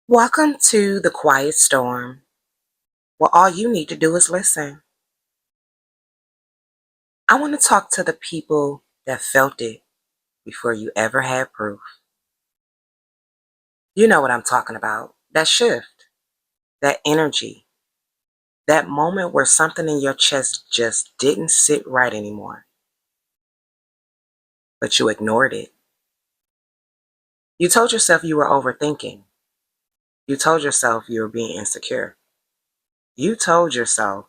Welcome to the quiet storm, where all you need to do is listen. I want to talk to the people that felt it before you ever had proof. You know what I'm talking about. That shift, that energy, that moment where something in your chest just didn't sit right anymore, but you ignored it. You told yourself you were overthinking. You told yourself you were being insecure. You told yourself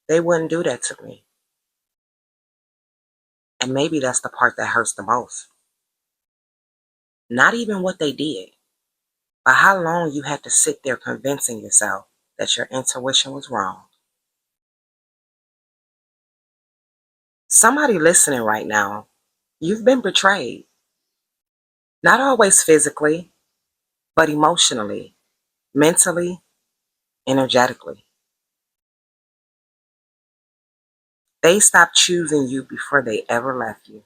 they wouldn't do that to me. And maybe that's the part that hurts the most. Not even what they did, but how long you had to sit there convincing yourself that your intuition was wrong. Somebody listening right now, you've been betrayed. Not always physically, but emotionally, mentally, energetically. They stopped choosing you before they ever left you,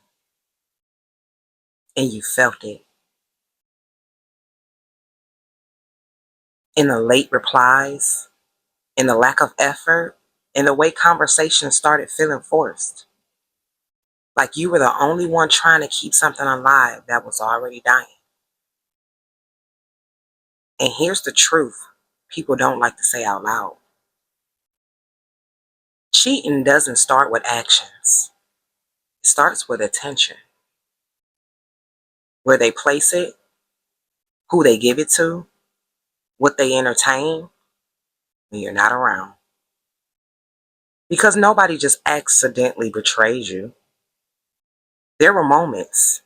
and you felt it. In the late replies, in the lack of effort, in the way conversations started feeling forced. Like you were the only one trying to keep something alive that was already dying. And here's the truth people don't like to say out loud. Cheating doesn't start with actions, it starts with attention. Where they place it, who they give it to, what they entertain when you're not around. Because nobody just accidentally betrays you. There were moments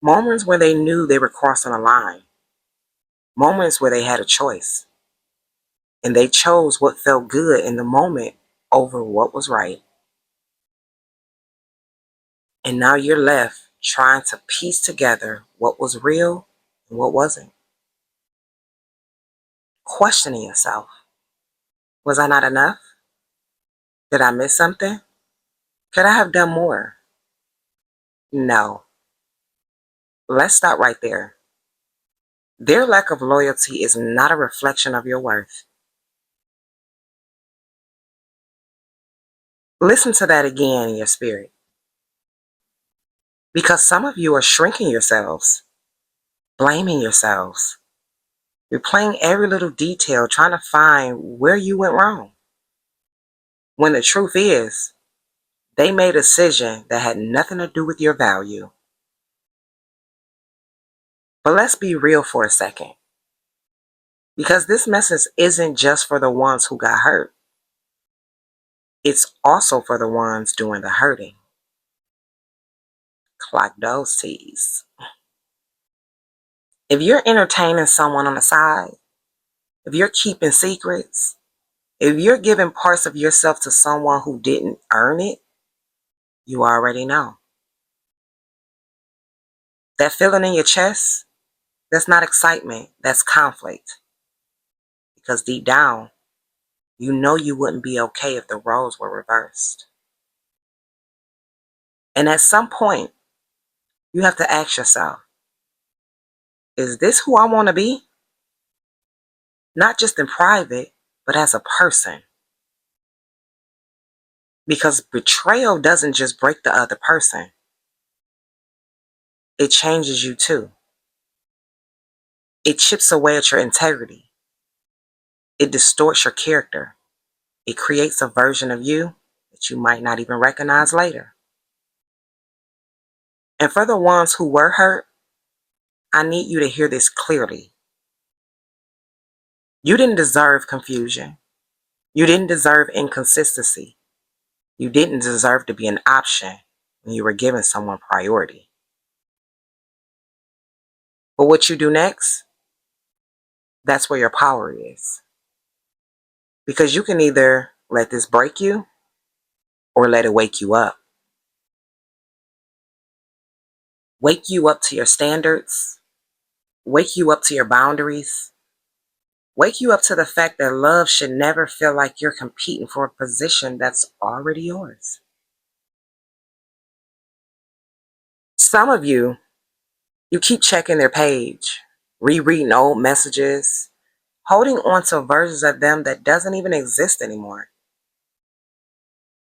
where they knew they were crossing a line, moments where they had a choice, and they chose what felt good in the moment over what was right. And now you're left trying to piece together what was real and what wasn't. Questioning yourself. Was I not enough? Did I miss something? Could I have done more? No. Let's stop right there. Their lack of loyalty is not a reflection of your worth. Listen to that again in your spirit. Because some of you are shrinking yourselves, blaming yourselves, replaying every little detail, trying to find where you went wrong. When the truth is, they made a decision that had nothing to do with your value. But let's be real for a second. Because this message isn't just for the ones who got hurt. It's also for the ones doing the hurting. Clock those T's. If you're entertaining someone on the side, if you're keeping secrets, if you're giving parts of yourself to someone who didn't earn it, you already know. That feeling in your chest, that's not excitement, that's conflict. Because deep down, you know you wouldn't be okay if the roles were reversed. And at some point, you have to ask yourself, is this who I want to be? Not just in private, but as a person. Because betrayal doesn't just break the other person, it changes you too. It chips away at your integrity. It distorts your character. It creates a version of you that you might not even recognize later. And for the ones who were hurt, I need you to hear this clearly. You didn't deserve confusion. You didn't deserve inconsistency. You didn't deserve to be an option when you were giving someone priority. But what you do next, that's where your power is. Because you can either let this break you or let it wake you up. Wake you up to your standards, wake you up to your boundaries, wake you up to the fact that love should never feel like you're competing for a position that's already yours. Some of you, you keep checking their page, rereading old messages, holding on to versions of them that doesn't even exist anymore.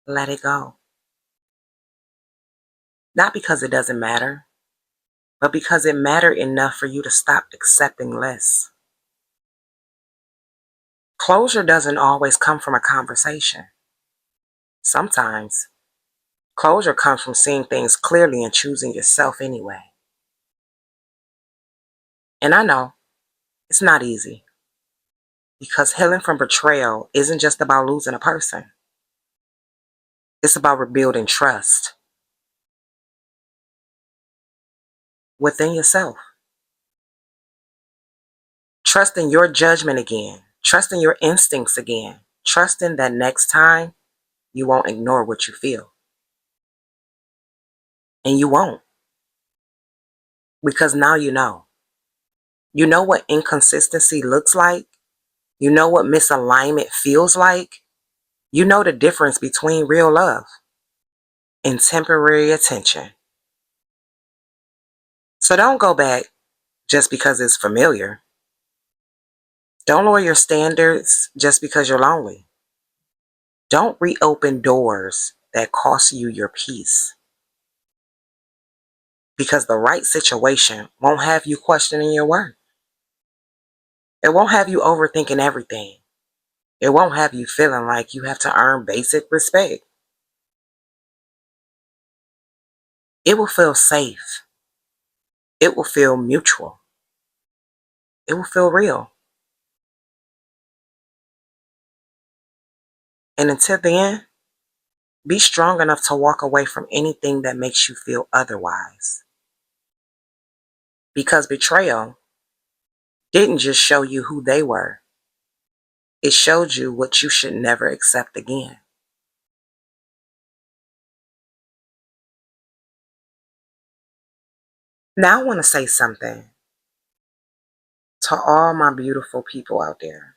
Let it go. Not because it doesn't matter, but because it mattered enough for you to stop accepting less. Closure doesn't always come from a conversation. Sometimes, closure comes from seeing things clearly and choosing yourself anyway. And I know it's not easy because healing from betrayal isn't just about losing a person, it's about rebuilding trust within yourself, trusting your judgment again, trusting your instincts again, trusting that next time you won't ignore what you feel. And you won't, because now you know. You know what inconsistency looks like. You know what misalignment feels like. You know the difference between real love and temporary attention. So don't go back just because it's familiar. Don't lower your standards just because you're lonely. Don't reopen doors that cost you your peace. Because the right situation won't have you questioning your worth. It won't have you overthinking everything. It won't have you feeling like you have to earn basic respect. It will feel safe. It will feel mutual. It will feel real. And until the end, be strong enough to walk away from anything that makes you feel otherwise. Because betrayal didn't just show you who they were, it showed you what you should never accept again. Now I want to say something to all my beautiful people out there.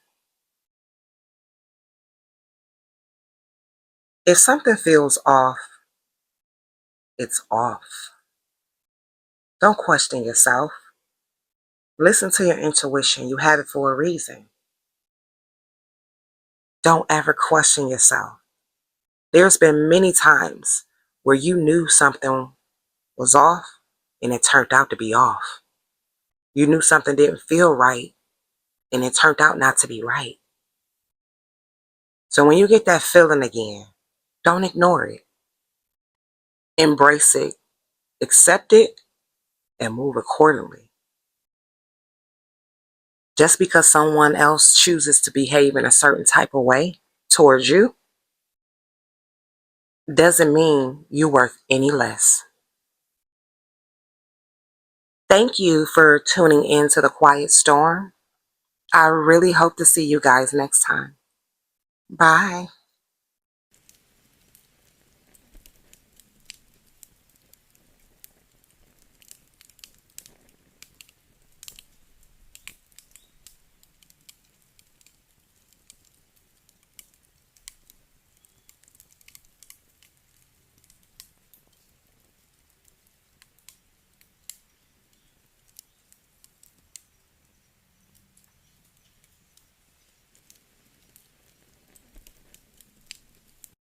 If something feels off, it's off. Don't question yourself. Listen to your intuition. You have it for a reason. Don't ever question yourself. There's been many times where you knew something was off and it turned out to be off. You knew something didn't feel right and it turned out not to be right. So when you get that feeling again, don't ignore it. Embrace it, accept it, and move accordingly. Just because someone else chooses to behave in a certain type of way towards you doesn't mean you're worth any less. Thank you for tuning in to The Quiet Storm. I really hope to see you guys next time. Bye.